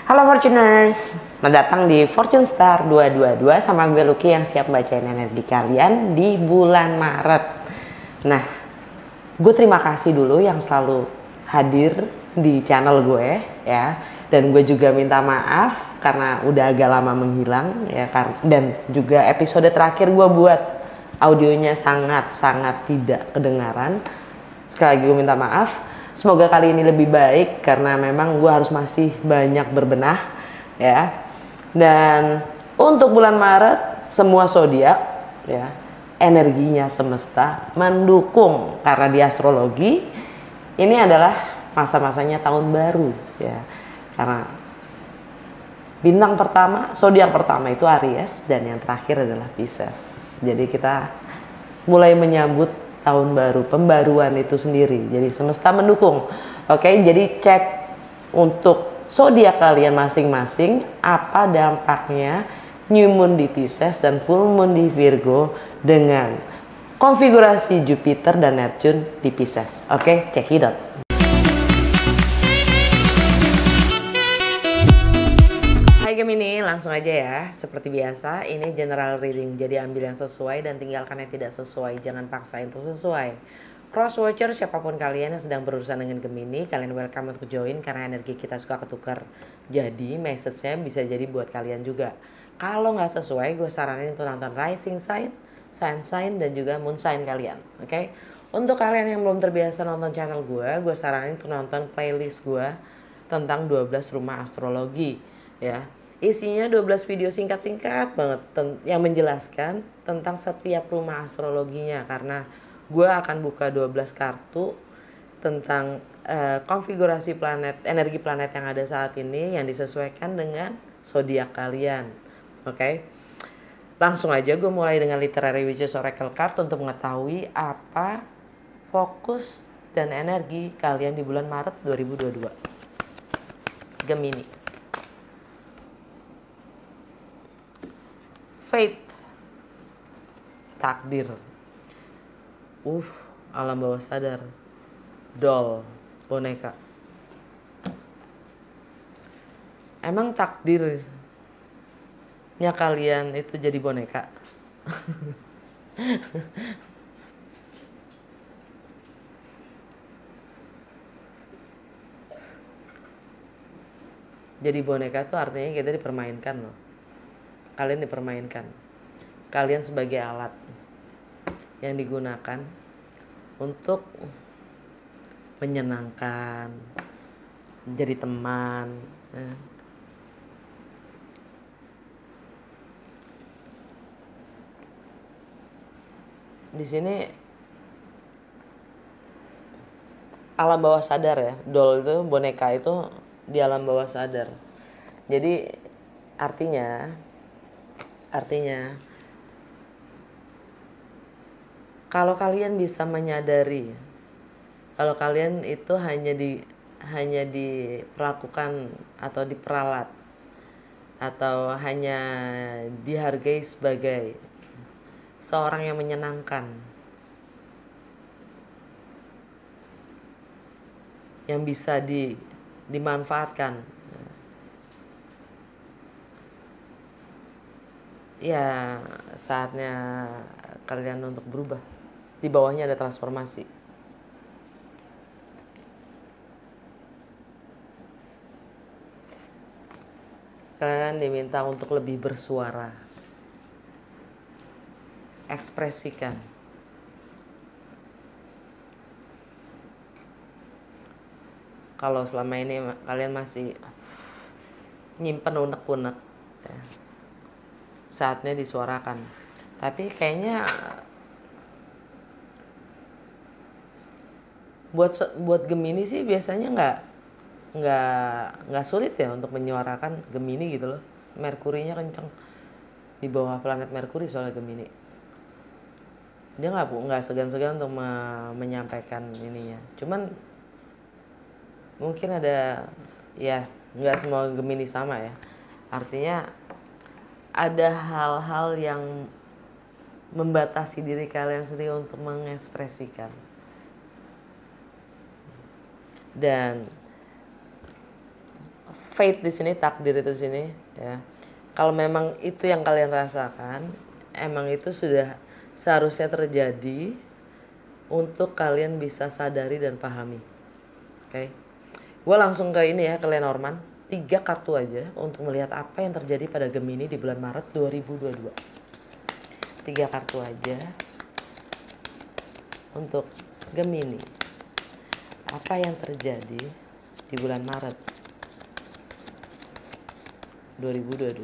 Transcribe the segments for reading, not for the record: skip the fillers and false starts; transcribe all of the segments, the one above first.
Halo Fortuners, selamat datang di Fortune Star 222 sama gue Lucky yang siap bacain energi kalian di bulan Maret. Nah, gue terima kasih dulu yang selalu hadir di channel gue ya. Dan gue juga minta maaf karena udah agak lama menghilang ya kan. Dan juga episode terakhir gue buat audionya sangat tidak kedengaran. Sekali lagi gue minta maaf. Semoga kali ini lebih baik karena memang gue harus masih banyak berbenah ya. Dan untuk bulan Maret semua zodiak ya, energinya semesta mendukung karena di astrologi ini adalah masa-masanya tahun baru ya. Karena bintang pertama, zodiak pertama itu Aries dan yang terakhir adalah Pisces. Jadi kita mulai menyambut tahun baru, pembaruan itu sendiri. Jadi semesta mendukung. Oke, jadi cek untuk zodiak kalian masing-masing apa dampaknya new moon di Pisces dan full moon di Virgo dengan konfigurasi Jupiter dan Neptune di Pisces. Oke, cekidot. Hai Gemini, langsung aja ya. Seperti biasa, ini general reading. Jadi ambil yang sesuai dan tinggalkan yang tidak sesuai. Jangan paksain untuk sesuai. Cross watcher, siapapun kalian yang sedang berurusan dengan Gemini, kalian welcome untuk join karena energi kita suka ketukar. Jadi message-nya bisa jadi buat kalian juga. Kalau nggak sesuai, gue saranin untuk nonton rising sign, sun sign, dan juga moon sign kalian. Oke? Untuk kalian yang belum terbiasa nonton channel gue saranin untuk nonton playlist gue tentang 12 rumah astrologi. Ya, isinya 12 video singkat-singkat banget yang menjelaskan tentang setiap rumah astrologinya karena gue akan buka 12 kartu tentang konfigurasi planet, energi planet yang ada saat ini yang disesuaikan dengan zodiak kalian. Oke. Langsung aja gue mulai dengan Literary Witches Oracle Card untuk mengetahui apa fokus dan energi kalian di bulan Maret 2022. Gemini. Fate, takdir, alam bawah sadar, doll, boneka. Emang takdirnya kalian itu jadi boneka? Jadi boneka tuh artinya kita dipermainkan loh. Kalian dipermainkan. Kalian sebagai alat yang digunakan untuk menyenangkan, jadi teman. Di sini alam bawah sadar ya. Doll itu, boneka itu di alam bawah sadar. Jadi artinya kalau kalian bisa menyadari kalau kalian itu hanya diperlakukan atau diperalat atau hanya dihargai sebagai seorang yang menyenangkan, yang bisa dimanfaatkan, ya saatnya kalian untuk berubah. Di bawahnya ada transformasi. Kalian diminta untuk lebih bersuara, ekspresikan. Kalau selama ini kalian masih nyimpen unek-unek ya, saatnya disuarakan. Tapi kayaknya buat Gemini sih biasanya nggak sulit ya untuk menyuarakan Gemini gitu loh. Merkurinya kenceng di bawah planet Merkuri soalnya Gemini. Dia nggak segan-segan untuk menyampaikan ininya. Cuman mungkin ada ya, nggak semua Gemini sama ya. Artinya ada hal-hal yang membatasi diri kalian sendiri untuk mengekspresikan. Dan fate di sini, takdir itu sini ya. Kalau memang itu yang kalian rasakan, emang itu sudah seharusnya terjadi untuk kalian bisa sadari dan pahami. Oke. Gue langsung ke ini ya, ke Lenormand. 3 kartu aja untuk melihat apa yang terjadi pada Gemini di bulan Maret 2022. 3 kartu aja untuk Gemini. Apa yang terjadi di bulan Maret 2022?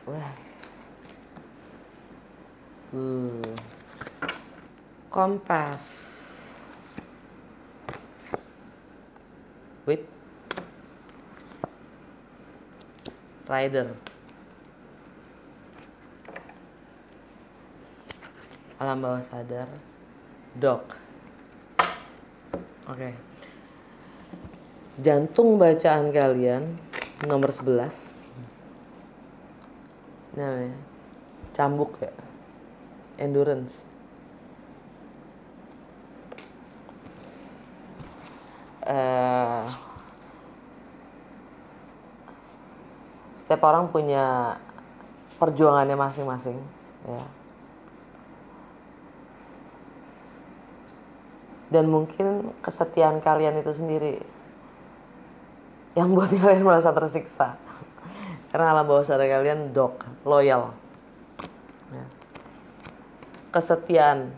Wah. Kompas. With Rider. Alam bawah sadar. Dog. Oke. Jantung bacaan kalian nomor 11. Nah, cambuk ya. Endurance. Setiap orang punya perjuangannya masing-masing ya. Dan mungkin kesetiaan kalian itu sendiri yang buat kalian merasa tersiksa. Karena alam bawah sadar kalian dog, loyal ya. Kesetiaan,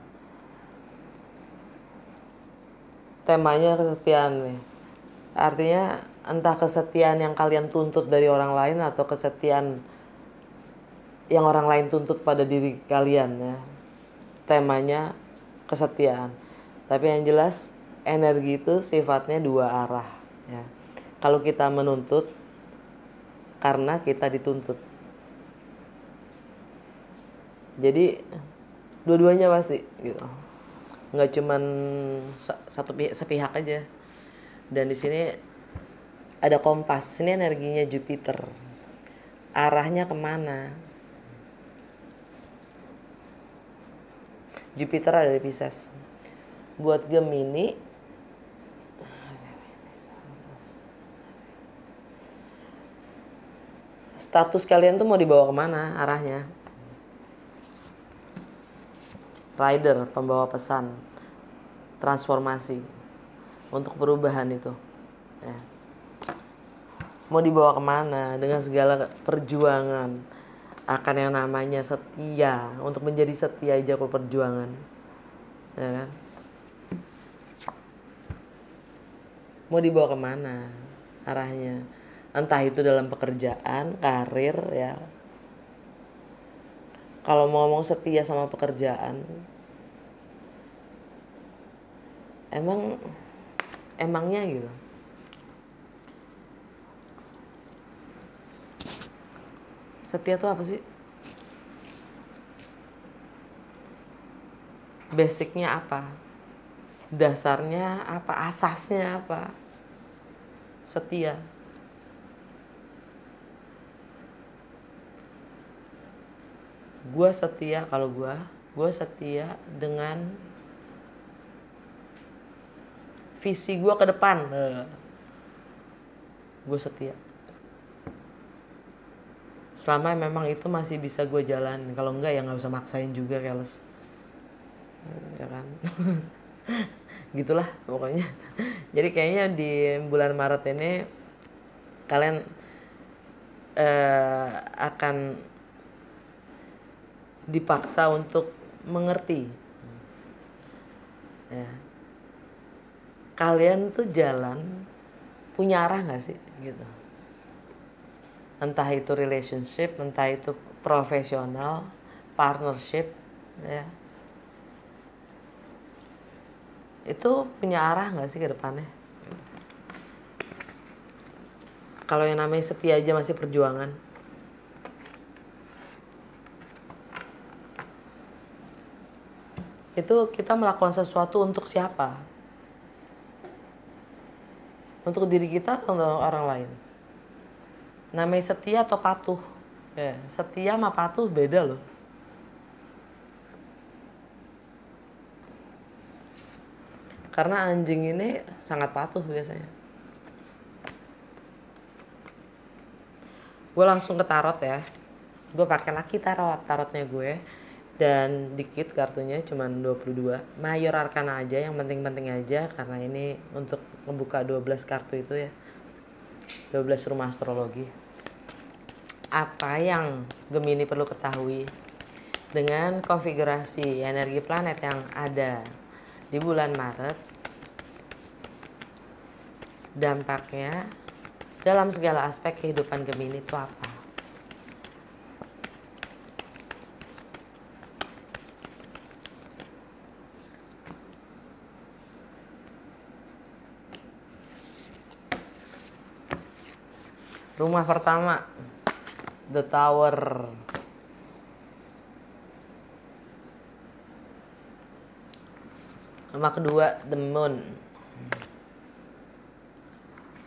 temanya kesetiaan nih. Artinya entah kesetiaan yang kalian tuntut dari orang lain atau kesetiaan yang orang lain tuntut pada diri kalian ya. Temanya kesetiaan. Tapi yang jelas energi itu sifatnya 2 arah ya. Kalau kita menuntut karena kita dituntut. Jadi dua-duanya pasti gitu. Nggak cuman sepihak aja. Dan di sini ada kompas. Ini energinya Jupiter. Arahnya kemana? Jupiter ada di Pisces. Buat Gemini, status kalian tuh mau dibawa kemana arahnya? Rider, pembawa pesan, transformasi untuk perubahan itu ya. Mau dibawa kemana dengan segala perjuangan akan yang namanya setia, untuk menjadi setia aja kok perjuangan ya kan. Mau dibawa kemana arahnya, entah itu dalam pekerjaan, karir ya. Kalau mau ngomong setia sama pekerjaan, emangnya gitu. Setia tuh apa sih? Basicnya apa? Dasarnya apa? Asasnya apa? Setia. Gue setia, kalau gue setia dengan visi gue ke depan. Gue setia. Selama memang itu masih bisa gue jalan. Kalau enggak ya nggak usah maksain juga, keles. Ya kan? Gitulah pokoknya. Jadi kayaknya di bulan Maret ini kalian akan dipaksa untuk mengerti ya. Kalian tuh jalan punya arah gak sih gitu. Entah itu relationship, entah itu profesional, partnership ya. Itu punya arah gak sih ke depannya? Kalau yang namanya setia aja masih perjuangan. Itu kita melakukan sesuatu untuk siapa? Untuk diri kita atau untuk orang lain? Namanya setia atau patuh? Ya, setia sama patuh beda loh. Karena anjing ini sangat patuh biasanya. Gue langsung ke tarot ya. Gue pakai laki tarotnya gue. Dan dikit kartunya cuman 22. Mayor Arcana aja, yang penting-penting aja. Karena ini untuk membuka 12 kartu itu ya. 12 rumah astrologi. Apa yang Gemini perlu ketahui dengan konfigurasi energi planet yang ada di bulan Maret, dampaknya dalam segala aspek kehidupan Gemini itu apa? Rumah pertama, The Tower. Rumah kedua, The Moon.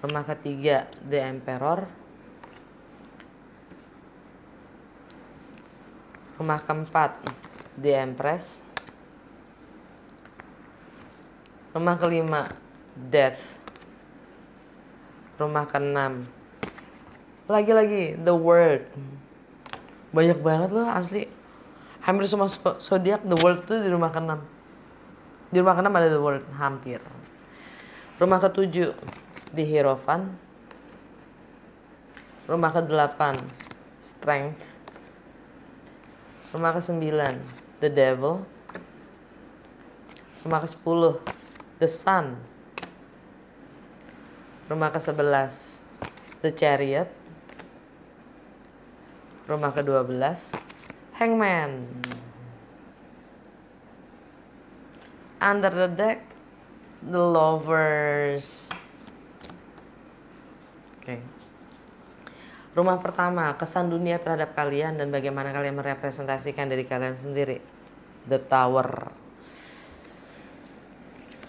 Rumah ketiga, The Emperor. Rumah keempat, The Empress. Rumah kelima, Death. Rumah keenam, lagi-lagi The World. Banyak banget loh asli. Hampir semua zodiak The World tuh di rumah keenam. Di rumah keenam ada The World, hampir. Rumah ketujuh, The Hierophant. Rumah ke-8, Strength. Rumah ke-9, The Devil. Rumah ke-10, The Sun. Rumah ke-11, The Chariot. Rumah ke-12, Hangman. Under the deck, The Lovers. Oke. Rumah pertama, kesan dunia terhadap kalian dan bagaimana kalian merepresentasikan diri kalian sendiri. The Tower.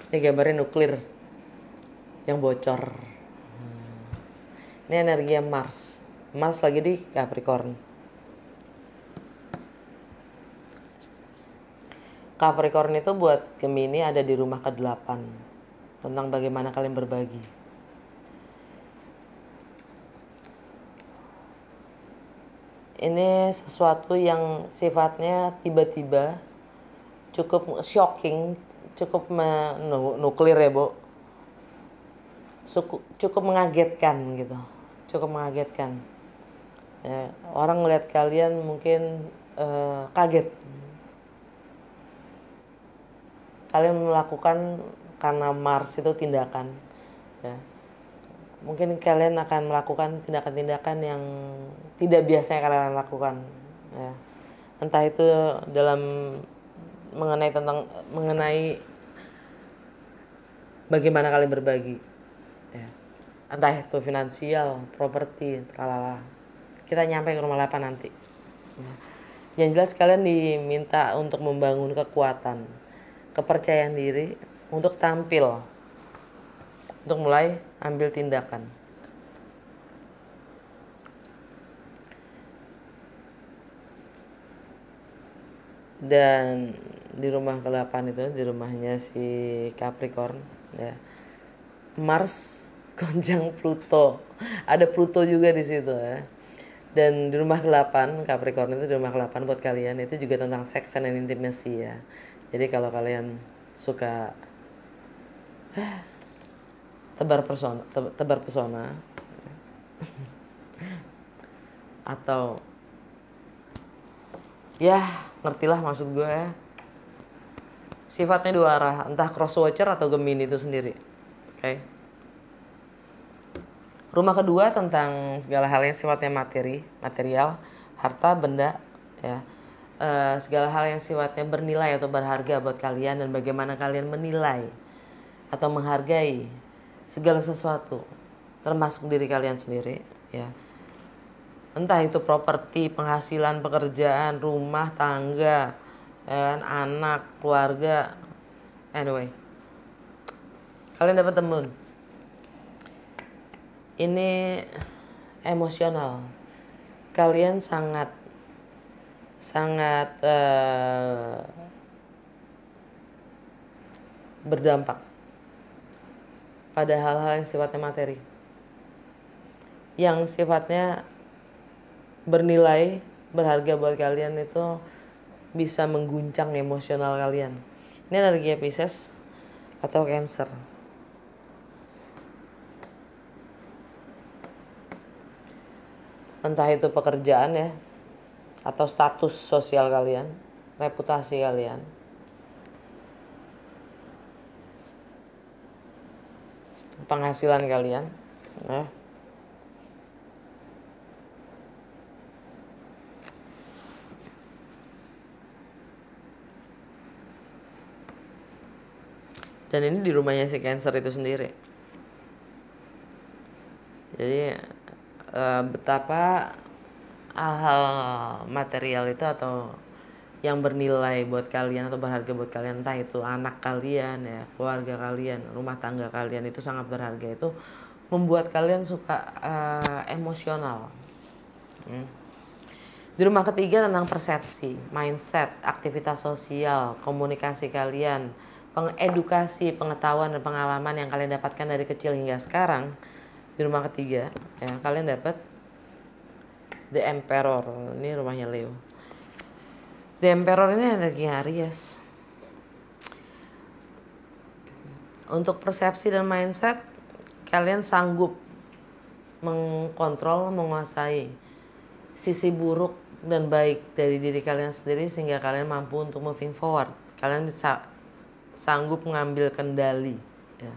Ini gambarnya nuklir yang bocor. Ini energi Mars. Mars lagi di Capricorn. Capricorn itu buat Gemini ada di rumah ke-8. Tentang bagaimana kalian berbagi. Ini sesuatu yang sifatnya tiba-tiba, cukup shocking, cukup nuklir ya, Bu. Cukup mengagetkan gitu. Cukup mengagetkan. Ya, orang ngeliat kalian mungkin kaget. Kalian melakukan karena Mars itu tindakan. Ya. Mungkin kalian akan melakukan tindakan-tindakan yang tidak biasanya kalian lakukan. Ya. Entah itu dalam mengenai bagaimana kalian berbagi. Ya. Entah itu finansial, properti, tralala. Kita nyampe ke rumah 8 nanti. Ya. Yang jelas kalian diminta untuk membangun kekuatan, kepercayaan diri untuk tampil, untuk mulai ambil tindakan. Dan di rumah ke-8 itu, di rumahnya si Capricorn ya, Mars gonjang Pluto. Ada Pluto juga di situ ya. Dan di rumah ke-8 Capricorn itu, di rumah ke-8 buat kalian itu juga tentang sex and intimacy ya. Jadi kalau kalian suka tebar pesona atau ya ngertilah maksud gue ya, sifatnya dua arah, entah crosswatcher atau Gemini itu sendiri. Oke. Rumah kedua tentang segala hal yang sifatnya material, harta, benda ya. Segala hal yang sifatnya bernilai atau berharga buat kalian dan bagaimana kalian menilai atau menghargai segala sesuatu termasuk diri kalian sendiri ya. Entah itu properti, penghasilan, pekerjaan, rumah tangga, anak, keluarga. Anyway, kalian dapat temen. Ini emosional. kalian sangat berdampak pada hal-hal yang sifatnya materi, yang sifatnya bernilai, berharga buat kalian, itu bisa mengguncang emosional kalian. Ini energi Pisces atau Cancer. Entah itu pekerjaan ya, atau status sosial kalian, reputasi kalian. Penghasilan kalian. Ya. Dan ini di rumahnya si Cancer itu sendiri. Jadi betapa hal-hal material itu atau yang bernilai buat kalian atau berharga buat kalian, entah itu anak kalian ya, keluarga kalian, rumah tangga kalian, itu sangat berharga, itu membuat kalian suka emosional. Di rumah ketiga tentang persepsi, mindset, aktivitas sosial, komunikasi kalian, pengedukasi, pengetahuan dan pengalaman yang kalian dapatkan dari kecil hingga sekarang. Di rumah ketiga ya, kalian dapat The Emperor. Ini rumahnya Leo. The Emperor ini energinya Aries. Untuk persepsi dan mindset, kalian sanggup mengkontrol, menguasai sisi buruk dan baik dari diri kalian sendiri sehingga kalian mampu untuk moving forward. Kalian bisa sanggup mengambil kendali ya,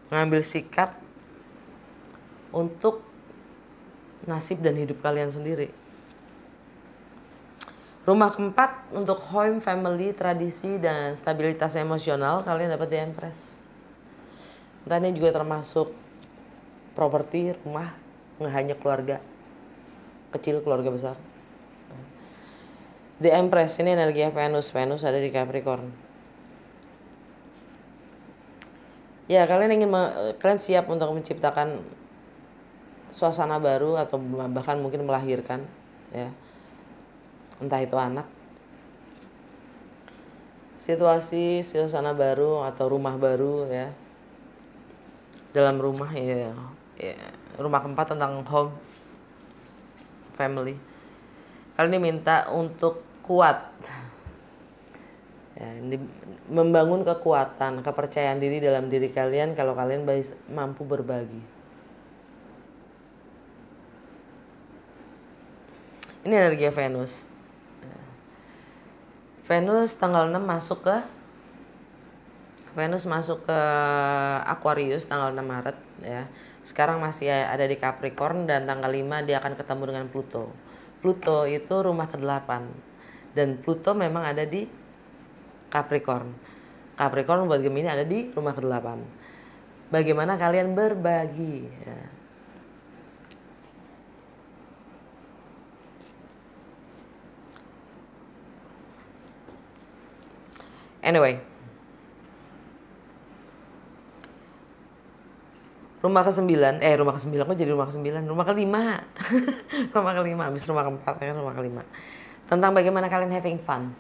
mengambil sikap untuk nasib dan hidup kalian sendiri. Rumah keempat untuk home, family, tradisi, dan stabilitas emosional, kalian dapat The Empress. Entah ini juga termasuk properti, rumah, nggak hanya keluarga kecil, keluarga besar. The Empress ini energi Venus. Venus ada di Capricorn. Ya, kalian siap untuk menciptakan suasana baru atau bahkan mungkin melahirkan ya. Entah itu anak. Situasi, suasana baru atau rumah baru ya. Dalam rumah ya. Rumah keempat tentang home, family. Kalian diminta untuk kuat ya, membangun kekuatan, kepercayaan diri dalam diri kalian kalau kalian mampu berbagi. Ini energi Venus. Venus tanggal 6 masuk ke Aquarius tanggal 6 Maret ya. Sekarang masih ada di Capricorn dan tanggal 5 dia akan ketemu dengan Pluto. Pluto itu rumah ke-8 dan Pluto memang ada di Capricorn. Capricorn buat Gemini ada di rumah ke-8. Bagaimana kalian berbagi ya. Anyway, rumah ke-9 kok jadi rumah ke-9, rumah ke-5 rumah ke-5 habis rumah ke-4 kan, rumah ke-5 tentang bagaimana kalian having fun,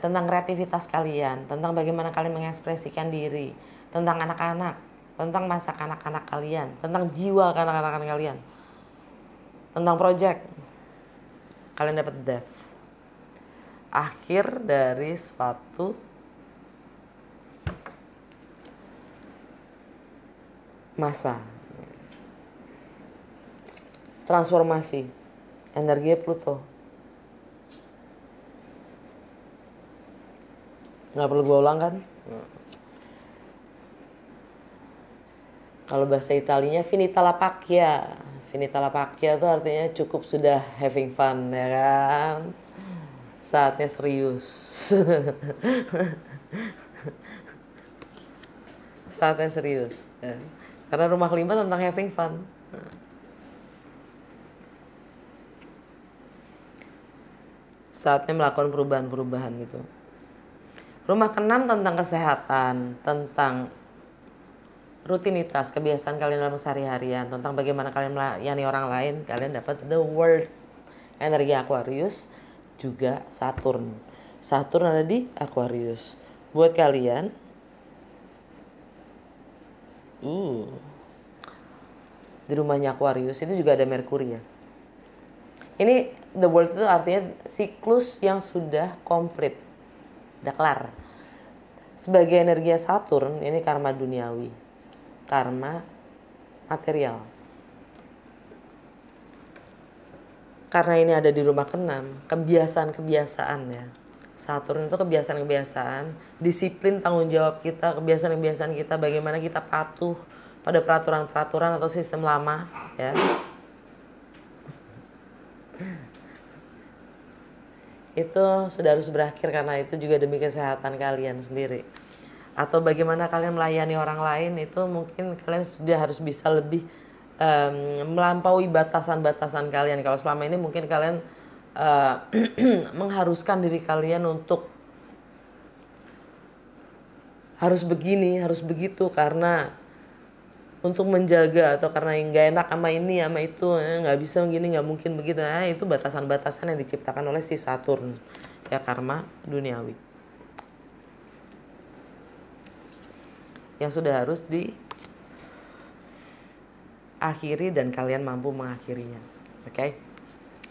tentang kreativitas kalian, tentang bagaimana kalian mengekspresikan diri, tentang anak-anak, tentang masa kanak-kanak kalian, tentang jiwa kanak-kanakan kalian, tentang project. Kalian dapat death, akhir dari suatu masa transformasi. Energi Pluto. Nggak perlu gue ulang kan? Kalau bahasa Italinya finita la pacchia. Finita la pacchia itu artinya cukup sudah having fun ya kan? Saatnya serius. Saatnya serius ya. Karena rumah kelima tentang having fun. Saatnya melakukan perubahan-perubahan gitu. Rumah ke-6 tentang kesehatan, tentang rutinitas, kebiasaan kalian dalam sehari-harian, tentang bagaimana kalian melayani orang lain, kalian dapat the world. Energi Aquarius juga Saturn. Saturn ada di Aquarius. Buat kalian, di rumahnya Aquarius itu juga ada Mercury ya. Ini the world itu artinya siklus yang sudah komplit, udah kelar. Sebagai energi Saturn, ini karma duniawi, karma material. Karena ini ada di rumah ke-6, kebiasaan-kebiasaan ya. Saturn itu kebiasaan-kebiasaan, disiplin tanggung jawab kita, kebiasaan-kebiasaan kita, bagaimana kita patuh pada peraturan-peraturan atau sistem lama ya. Itu sudah harus berakhir, karena itu juga demi kesehatan kalian sendiri. Atau bagaimana kalian melayani orang lain, itu mungkin kalian sudah harus bisa lebih melampaui batasan-batasan kalian. Kalau selama ini mungkin kalian mengharuskan diri kalian untuk harus begini, harus begitu, karena untuk menjaga, atau karena yang gak enak sama ini sama itu, nggak bisa begini, nggak mungkin begitu. Nah, itu batasan-batasan yang diciptakan oleh si Saturn ya, karma duniawi yang sudah harus diakhiri dan kalian mampu mengakhirinya. Oke.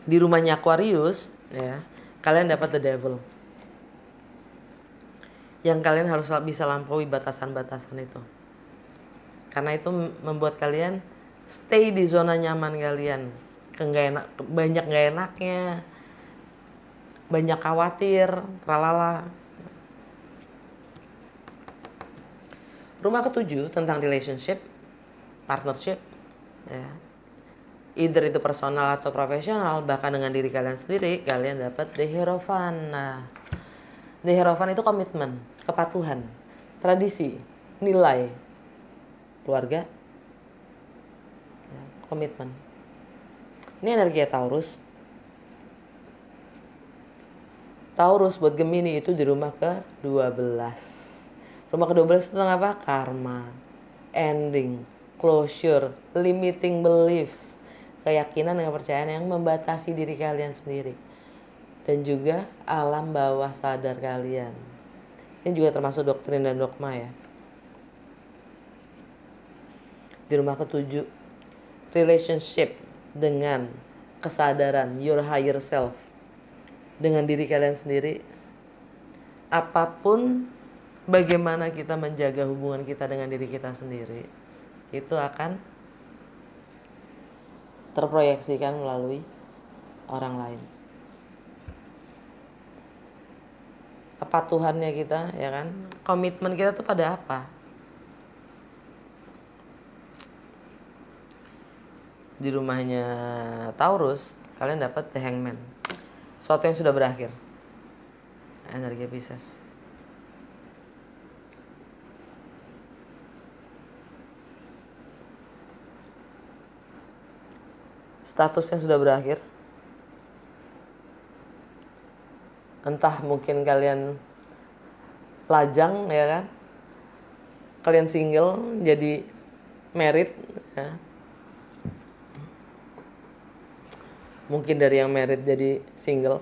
Di rumahnya Aquarius ya, kalian dapat the devil, yang kalian harus bisa lampaui batasan-batasan itu. Karena itu membuat kalian stay di zona nyaman kalian. Banyak gak enaknya, banyak khawatir, tralala. Rumah ke-7 tentang relationship, partnership ya. Either itu personal atau profesional, bahkan dengan diri kalian sendiri, kalian dapat the Hierophant. Nah, the Hierophant itu komitmen, kepatuhan, tradisi, nilai, keluarga, ya, komitmen. Ini energi Taurus. Taurus buat Gemini itu di rumah ke-12. Rumah ke-12 itu tentang apa? Karma, ending, closure, limiting beliefs, keyakinan dan kepercayaan yang membatasi diri kalian sendiri, dan juga alam bawah sadar kalian. Ini juga termasuk doktrin dan dogma ya. Di rumah ke-7, relationship dengan kesadaran, your higher self, dengan diri kalian sendiri. Apapun bagaimana kita menjaga hubungan kita dengan diri kita sendiri, itu akan terproyeksikan melalui orang lain. Kepatuhannya kita ya kan, komitmen kita tuh pada apa? Di rumahnya Taurus, kalian dapat the Hangman, sesuatu yang sudah berakhir, energi Pisces. Statusnya sudah berakhir. Entah mungkin kalian lajang ya kan, kalian single jadi married ya. Mungkin dari yang married jadi single.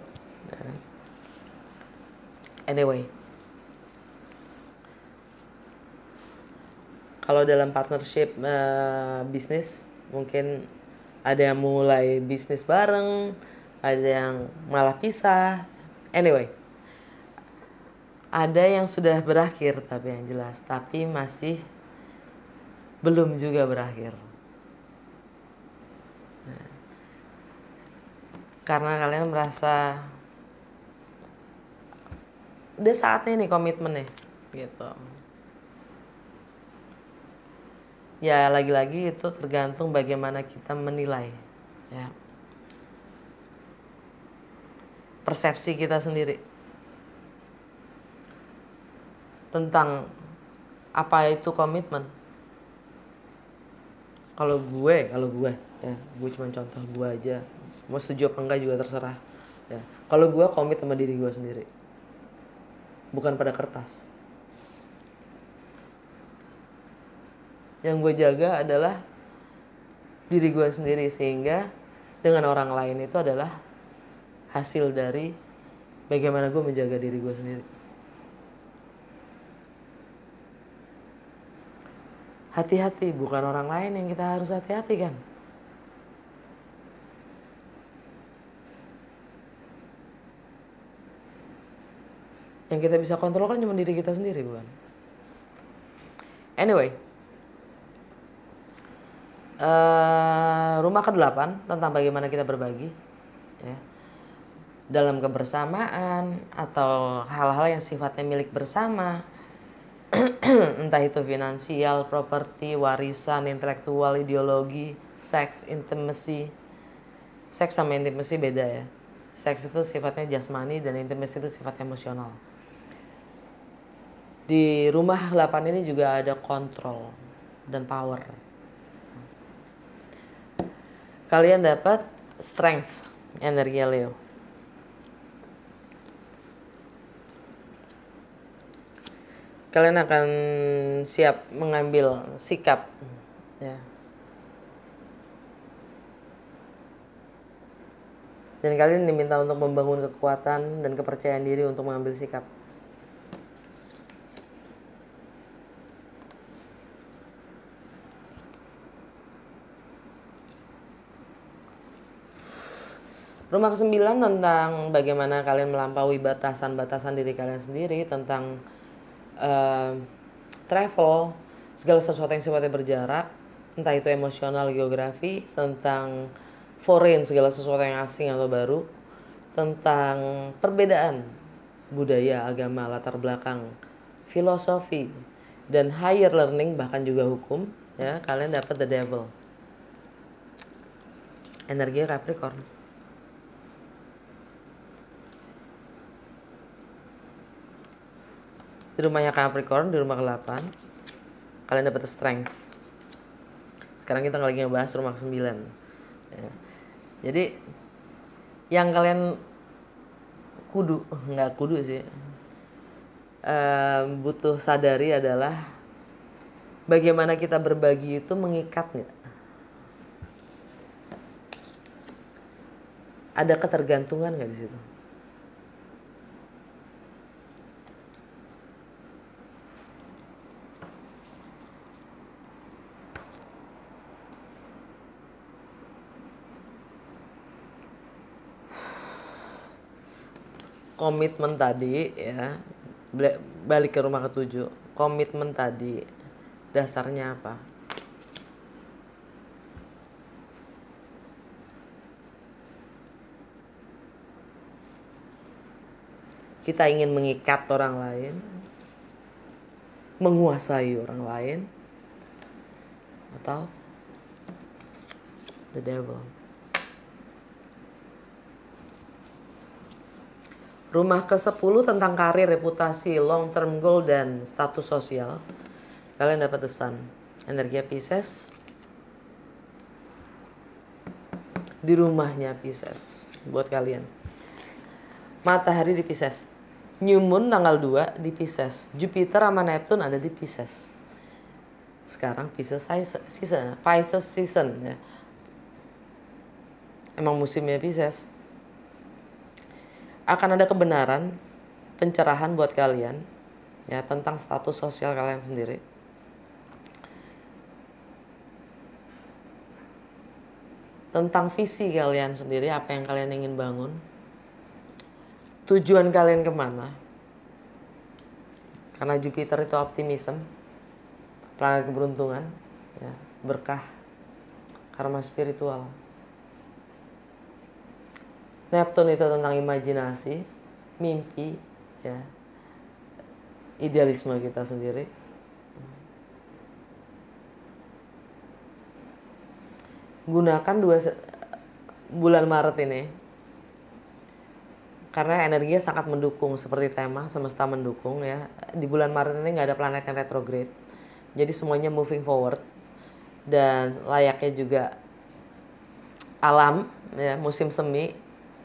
Anyway, kalau dalam partnership bisnis, mungkin ada yang mulai bisnis bareng, ada yang malah pisah. Anyway, ada yang sudah berakhir tapi yang jelas, tapi masih belum juga berakhir. Karena kalian merasa udah saatnya nih komitmen nih gitu. Ya lagi-lagi itu tergantung bagaimana kita menilai ya, persepsi kita sendiri tentang apa itu komitmen. Kalau gue ya, gue cuma contoh gue aja, mau setuju apa enggak juga terserah ya. Kalau gue komit sama diri gue sendiri, bukan pada kertas. Yang gue jaga adalah diri gue sendiri, sehingga dengan orang lain itu adalah hasil dari bagaimana gue menjaga diri gue sendiri. Hati-hati, bukan orang lain yang kita harus hati-hati kan. Yang kita bisa kontrol kan cuma diri kita sendiri, bukan? Anyway, rumah ke-8 tentang bagaimana kita berbagi, ya, dalam kebersamaan atau hal-hal yang sifatnya milik bersama, entah itu finansial, properti, warisan, intelektual, ideologi, seks, intimacy. Seks sama intimacy beda ya. Seks itu sifatnya jasmani dan intimacy itu sifat emosional. Di rumah 8 ini juga ada kontrol dan power. Kalian dapat strength, energi Leo. Kalian akan siap mengambil sikap, ya. Dan kalian diminta untuk membangun kekuatan dan kepercayaan diri untuk mengambil sikap. Rumah ke-9 tentang bagaimana kalian melampaui batasan-batasan diri kalian sendiri, tentang travel, segala sesuatu yang sifatnya berjarak, entah itu emosional, geografi, tentang foreign, segala sesuatu yang asing atau baru, tentang perbedaan budaya, agama, latar belakang, filosofi, dan higher learning, bahkan juga hukum, ya. Kalian dapat the devil, energi Capricorn. Di rumahnya Capricorn, di rumah ke-8, kalian dapat strength. Sekarang kita lagi ngebahas rumah ke-9, ya. Jadi yang kalian nggak kudu sih, butuh sadari adalah bagaimana kita berbagi itu mengikat nggak? Ada ketergantungan nggak di situ? Komitmen tadi, ya, balik ke rumah ke-7. Komitmen tadi dasarnya apa? Kita ingin mengikat orang lain, menguasai orang lain, atau the devil? Rumah ke-10 tentang karir, reputasi, long term goal, dan status sosial. Kalian dapat the sun, energi Pisces. Di rumahnya Pisces buat kalian. Matahari di Pisces, new moon tanggal 2 di Pisces, Jupiter sama Neptune ada di Pisces. Sekarang Pisces season, ya. Emang musimnya Pisces. Akan ada kebenaran, pencerahan buat kalian, ya, tentang status sosial kalian sendiri. Tentang visi kalian sendiri, apa yang kalian ingin bangun, tujuan kalian kemana. Karena Jupiter itu optimism, planet keberuntungan, ya, berkah, karma spiritual. Neptune itu tentang imajinasi, mimpi, ya, idealisme kita sendiri. Gunakan bulan Maret ini karena energinya sangat mendukung, seperti tema semesta mendukung, ya. Di bulan Maret ini nggak ada planet yang retrograde, jadi semuanya moving forward, dan layaknya juga alam, ya, musim semi,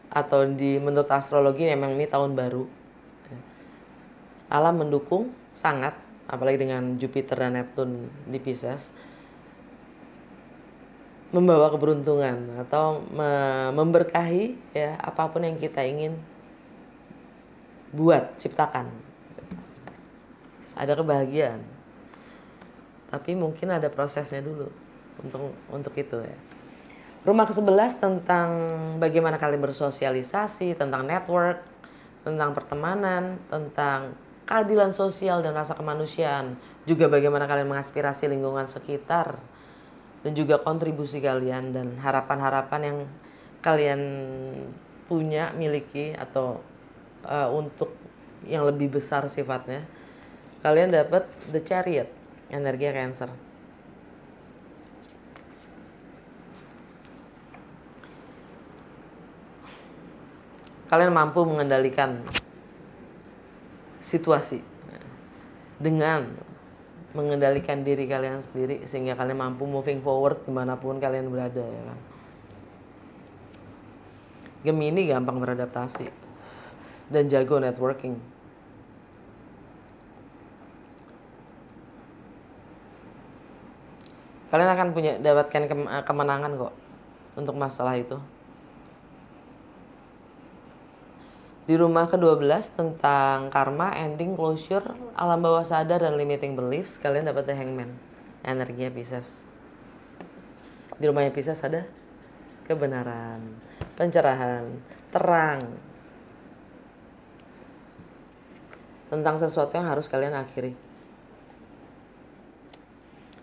atau menurut astrologi memang ini tahun baru. Alam mendukung sangat, apalagi dengan Jupiter dan Neptune di Pisces, membawa keberuntungan atau memberkahi ya apapun yang kita ingin buat, ciptakan. Ada kebahagiaan. Tapi mungkin ada prosesnya dulu untuk itu ya. Rumah ke-11 tentang bagaimana kalian bersosialisasi, tentang network, tentang pertemanan, tentang keadilan sosial dan rasa kemanusiaan, juga bagaimana kalian mengaspirasi lingkungan sekitar, dan juga kontribusi kalian dan harapan-harapan yang kalian punya, miliki, atau untuk yang lebih besar sifatnya. Kalian dapat The Chariot, energi Cancer. Kalian mampu mengendalikan situasi dengan mengendalikan diri kalian sendiri sehingga kalian mampu moving forward dimanapun kalian berada ya kan. Gemini gampang beradaptasi dan jago networking. Kalian akan dapatkan kemenangan kok untuk masalah itu. Di rumah ke-12 tentang karma, ending, closure, alam bawah sadar, dan limiting beliefs, kalian dapat The Hangman, energinya Pisces. Di rumahnya Pisces ada kebenaran, pencerahan, terang. Tentang sesuatu yang harus kalian akhiri.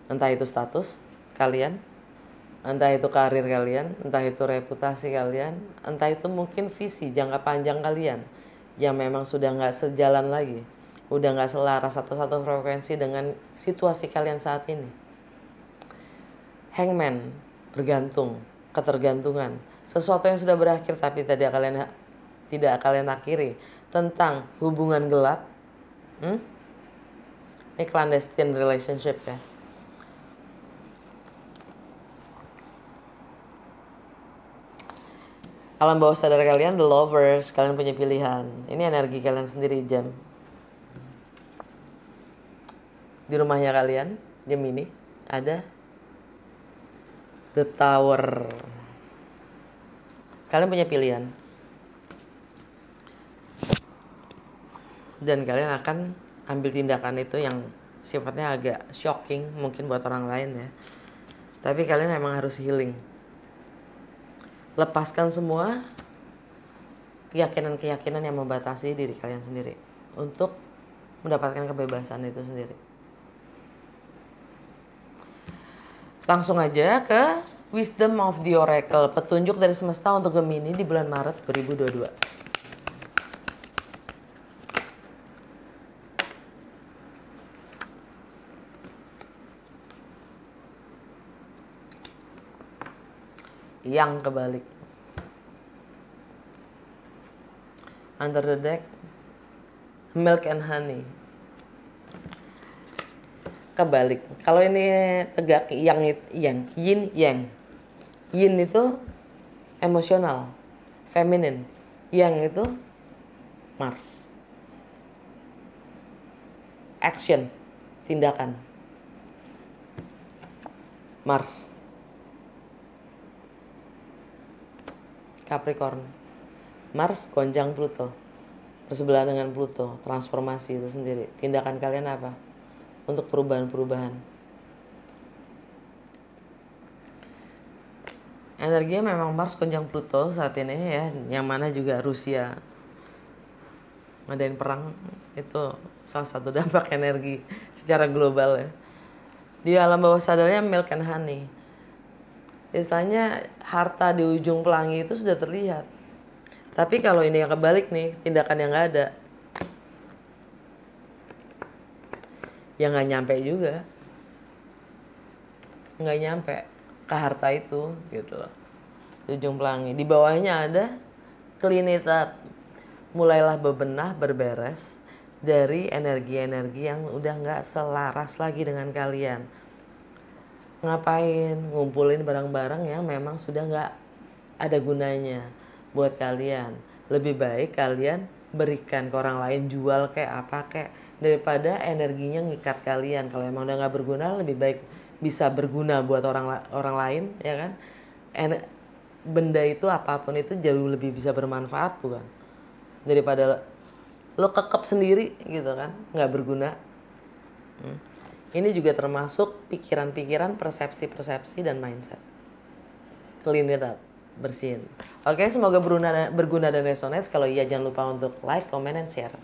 Entah itu status kalian, entah itu karir kalian, entah itu reputasi kalian, entah itu mungkin visi jangka panjang kalian yang memang sudah nggak sejalan lagi, udah nggak selaras satu frekuensi dengan situasi kalian saat ini. Hangman, bergantung, ketergantungan, sesuatu yang sudah berakhir tapi tidak kalian akhiri, tentang hubungan gelap. Ini clandestine relationship ya. Alam bawah sadar kalian, The Lovers, kalian punya pilihan. Ini energi kalian sendiri, jam. Di rumahnya kalian, Gemini, ada The Tower. Kalian punya pilihan. Dan kalian akan ambil tindakan itu yang sifatnya agak shocking mungkin buat orang lain ya. Tapi kalian memang harus healing. Lepaskan semua keyakinan-keyakinan yang membatasi diri kalian sendiri untuk mendapatkan kebebasan itu sendiri. Langsung aja ke Wisdom of the Oracle, petunjuk dari semesta untuk Gemini di bulan Maret 2022. Yang kebalik. Under the deck, milk and honey. Kebalik. Kalau ini tegak, yang yin yang. Yin itu emosional, feminine. Yang itu Mars. Action, tindakan. Mars. Capricorn. Mars gonjang Pluto. Bersebelahan dengan Pluto, transformasi itu sendiri. Tindakan kalian apa? Untuk perubahan-perubahan. Energinya memang Mars gonjang Pluto saat ini ya, yang mana juga Rusia ngadain perang, itu salah satu dampak energi secara global ya. Di alam bawah sadarnya milk and honey. Istilahnya harta di ujung pelangi itu sudah terlihat. Tapi kalau ini yang kebalik nih, tindakan yang nggak ada, ya nggak nyampe juga, nggak nyampe ke harta itu gitu loh. Di ujung pelangi, di bawahnya ada clean it up, mulailah bebenah, berberes dari energi-energi yang udah nggak selaras lagi dengan kalian. Ngapain ngumpulin barang-barang yang memang sudah nggak ada gunanya buat kalian. Lebih baik kalian berikan ke orang lain, jual kayak apa kayak, daripada energinya ngikat kalian. Kalau emang udah nggak berguna, lebih baik bisa berguna buat orang lain, ya kan? Benda itu apapun itu jauh lebih bisa bermanfaat bukan, daripada lo kekep sendiri gitu kan, nggak berguna. Ini juga termasuk pikiran-pikiran, persepsi-persepsi, dan mindset. Clean it up, bersihin. Oke, semoga berguna dan resonate. Kalau iya jangan lupa untuk like, comment, and share.